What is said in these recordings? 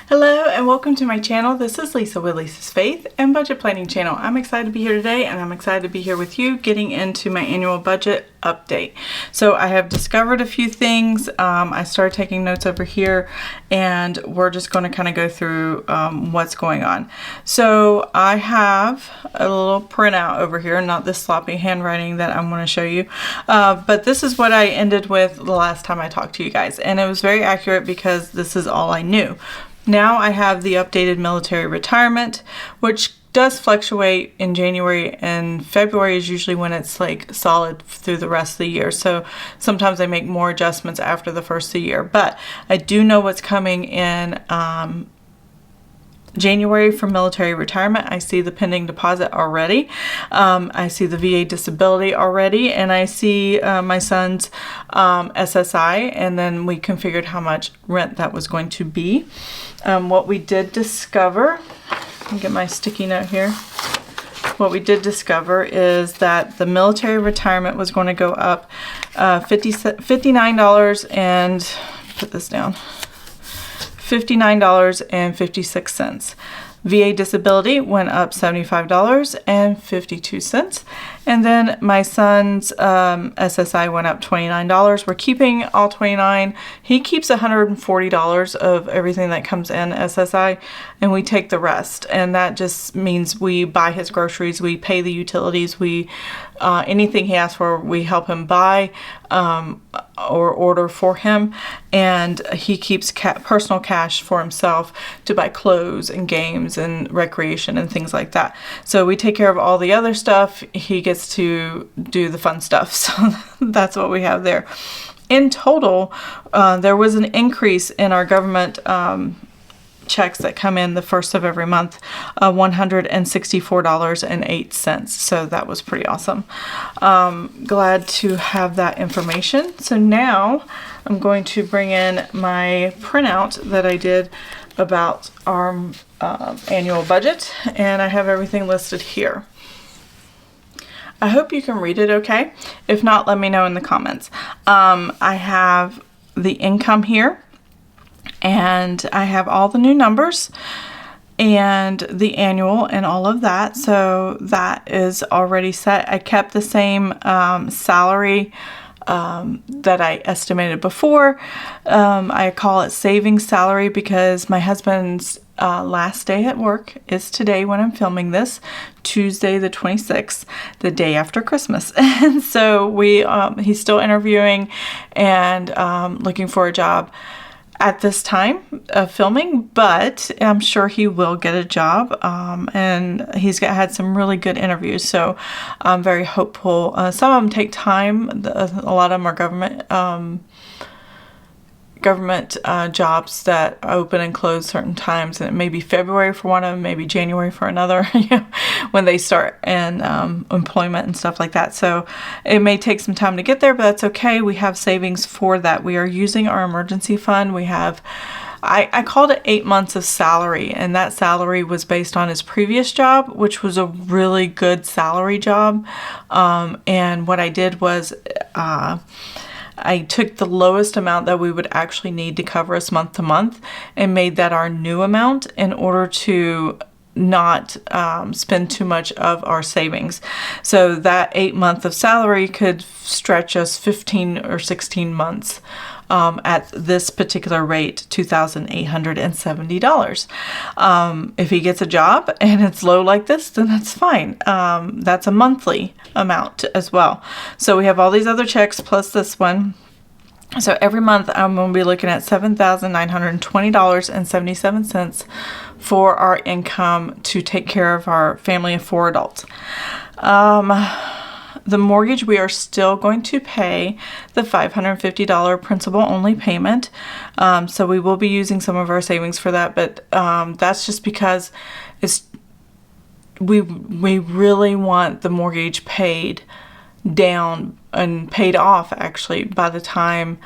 Hello and welcome to my channel. This is Lisa with Lisa's Faith and Budget Planning channel. I'm excited to be here today, and I'm excited to be here with you getting into my annual budget update. So I have discovered a few things. I started taking notes over here, and we're just going to kind of go through what's going on. So I have a little printout over here, not this sloppy handwriting that I'm going to show you, but this is what I ended with the last time I talked to you guys, and it was very accurate because this is all I knew. Now I have the updated military retirement, which does fluctuate in January, and February is usually when it's like solid through the rest of the year. So sometimes I make more adjustments after the first of the year, but I do know what's coming in January for military retirement. I see the pending deposit already. I see the VA disability already, and I see my son's SSI, and then we configured how much rent that was going to be. What we did discover, let me get my sticky note here. What we did discover is that the military retirement was going to go up $59 and put this down. $59.56. VA disability went up $75.52. And then my son's SSI went up $29. We're keeping all $29. He keeps $140 of everything that comes in SSI, and we take the rest. And that just means we buy his groceries, we pay the utilities, we anything he asks for, we help him buy or order for him, and he keeps personal cash for himself to buy clothes and games and recreation and things like that. So we take care of all the other stuff. He gets to do the fun stuff. So that's what we have there. In total, there was an increase in our government checks that come in the first of every month, $164.08. So that was pretty awesome. Glad to have that information. So now I'm going to bring in my printout that I did about our annual budget, and I have everything listed here. I hope you can read it okay. If not, let me know in the comments. I have the income here, and I have all the new numbers and the annual and all of that. So that is already set. I kept the same salary that I estimated before. I call it savings salary because my husband's last day at work is today when I'm filming this, Tuesday the 26th, the day after Christmas. And so he's still interviewing and looking for a job at this time of filming, but I'm sure he will get a job, and he's had some really good interviews, so I'm very hopeful. Some of them take time. A lot of them are government jobs that open and close certain times, and it may be February for one of them, maybe January for another, when they start, and employment and stuff like that. So it may take some time to get there, but that's okay. We have savings for that. We are using our emergency fund. We have, I called it 8 months of salary, and that salary was based on his previous job, which was a really good salary job. And what I did was I took the lowest amount that we would actually need to cover us month to month and made that our new amount in order to not spend too much of our savings. So that 8 month of salary could stretch us 15 or 16 months at this particular rate, $2,870. If he gets a job and it's low like this, then that's fine. That's a monthly amount as well. So we have all these other checks plus this one. So every month I'm going to be looking at $7,920.77 for our income to take care of our family of 4 adults. The mortgage, we are still going to pay the $550 principal only payment. So we will be using some of our savings for that, but that's just because we really want the mortgage paid down and paid off actually by the time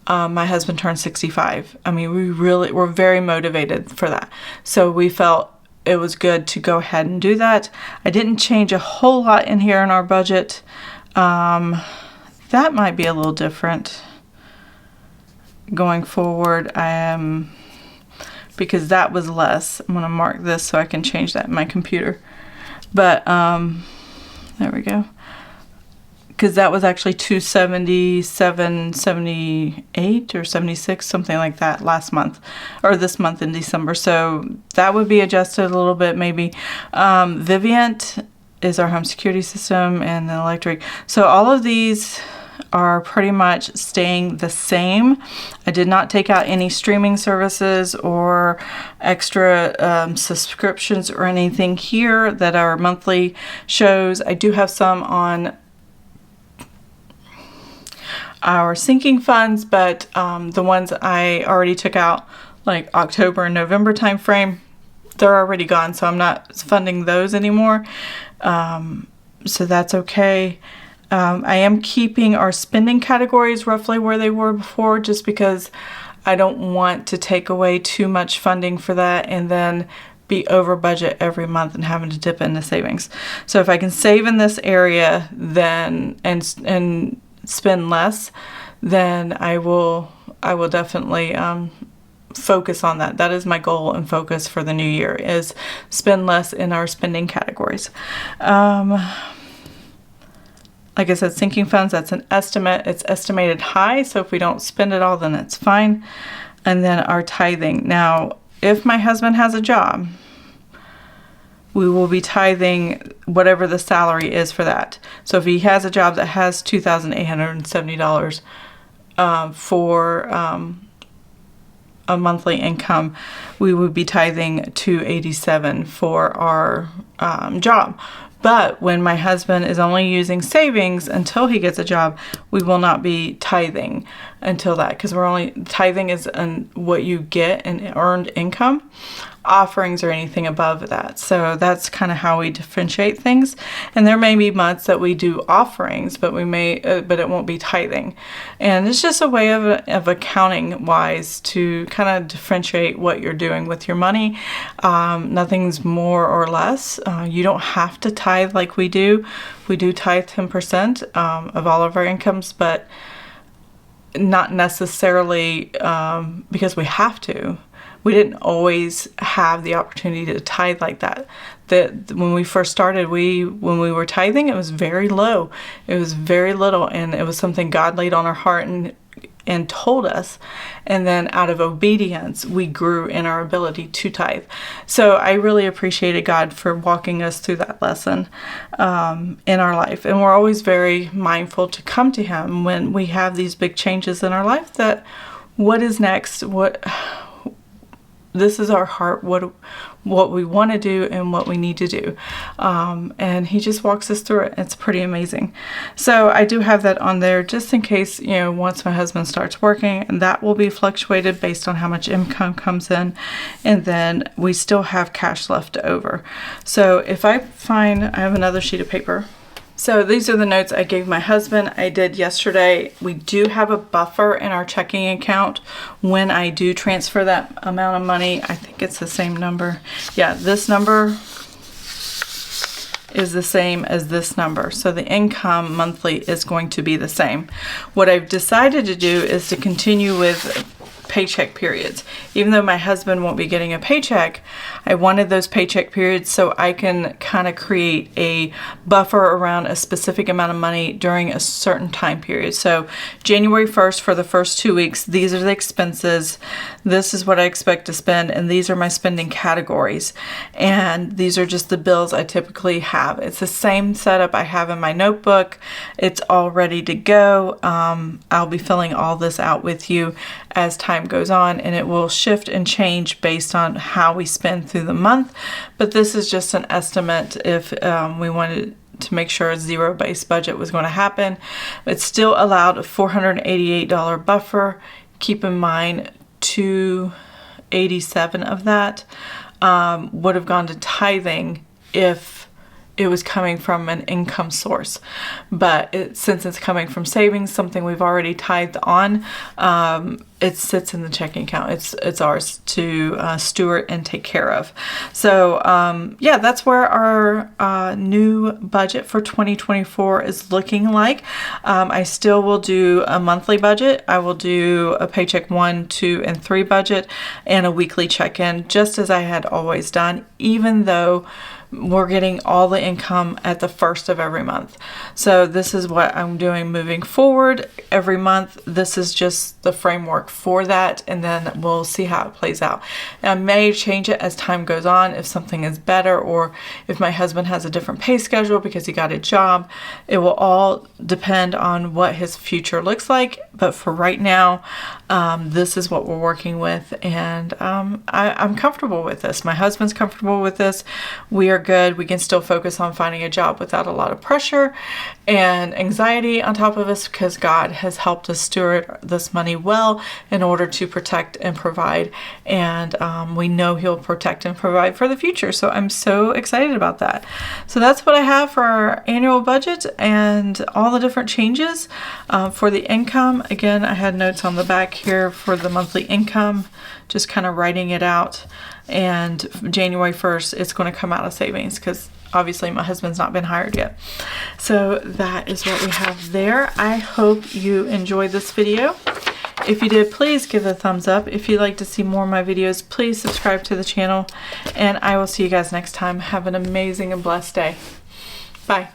my husband turned 65. I mean, we're very motivated for that. So we felt it was good to go ahead and do that. I didn't change a whole lot in here in our budget. That might be a little different going forward. because that was less. I'm going to mark this so I can change that in my computer. But there we go. Because that was actually 277.78 or 76, something like that last month, or this month in December. So that would be adjusted a little bit maybe. Vivint is our home security system, and then electric. So all of these are pretty much staying the same. I did not take out any streaming services or extra subscriptions or anything here that are monthly shows. I do have some on our sinking funds, but the ones I already took out, like October and November time frame, they're already gone, so I'm not funding those anymore. So that's okay. I am keeping our spending categories roughly where they were before, just because I don't want to take away too much funding for that and then be over budget every month and having to dip into savings. So if I can save in this area, then and spend less, then I will definitely focus on that. That is my goal and focus for the new year, is spend less in our spending categories. Like I said, sinking funds, that's an estimate. It's estimated high, so if we don't spend it all, then it's fine. And then our tithing. Now, if my husband has a job, we will be tithing whatever the salary is for that. So if he has a job that has $2,870 for a monthly income, we would be tithing $287 for our job. But when my husband is only using savings until he gets a job, we will not be tithing until that, because tithing is what you get in earned income. Offerings or anything above that. So that's kind of how we differentiate things. And there may be months that we do offerings, but but it won't be tithing. And it's just a way of accounting wise to kind of differentiate what you're doing with your money. Nothing's more or less. You don't have to tithe like we do. We do tithe 10% of all of our incomes, but not necessarily because we have to. We didn't always have the opportunity to tithe like that. When we first started, when we were tithing, it was very low. It was very little, and it was something God laid on our heart and told us. And then out of obedience, we grew in our ability to tithe. So I really appreciated God for walking us through that lesson in our life. And we're always very mindful to come to Him when we have these big changes in our life, that what is next? This is our heart, what we want to do and what we need to do. And He just walks us through it. It's pretty amazing. So I do have that on there just in case, once my husband starts working, and that will be fluctuated based on how much income comes in. And then we still have cash left over. So if I have another sheet of paper. So these are the notes I gave my husband. I did yesterday. We do have a buffer in our checking account when I do transfer that amount of money. I think it's the same number. Yeah, this number is the same as this number. So the income monthly is going to be the same. What I've decided to do is to continue with paycheck periods. Even though my husband won't be getting a paycheck, I wanted those paycheck periods so I can kind of create a buffer around a specific amount of money during a certain time period. So January 1st, for the first 2 weeks, these are the expenses. This is what I expect to spend, and these are my spending categories. And these are just the bills I typically have. It's the same setup I have in my notebook. It's all ready to go. I'll be filling all this out with you as time goes on, and it will shift and change based on how we spend through the month. But this is just an estimate if we wanted to make sure a zero-based budget was going to happen. It still allowed a $488 buffer. Keep in mind, $287 of that would have gone to tithing if it was coming from an income source. But since it's coming from savings, something we've already tithed on, it sits in the checking account. It's ours to steward and take care of. So yeah, that's where our new budget for 2024 is looking like. I still will do a monthly budget. I will do a paycheck 1, 2, and 3 budget and a weekly check-in, just as I had always done, even though we're getting all the income at the first of every month. So this is what I'm doing moving forward every month. This is just the framework for that, and then we'll see how it plays out. And I may change it as time goes on if something is better, or if my husband has a different pay schedule because he got a job. It will all depend on what his future looks like. But for right now, this is what we're working with, and I'm comfortable with this. My husband's comfortable with this. We are good. We can still focus on finding a job without a lot of pressure and anxiety on top of us, because God has helped us steward this money well in order to protect and provide, and we know He'll protect and provide for the future. So I'm so excited about that. So that's what I have for our annual budget and all the different changes for the income. Again, I had notes on the back here for the monthly income, just kind of writing it out. And January 1st, it's going to come out of savings, because obviously my husband's not been hired yet. So that is what we have there. I hope you enjoyed this video. If you did, please give it a thumbs up. If you'd like to see more of my videos, please subscribe to the channel. And I will see you guys next time. Have an amazing and blessed day. Bye.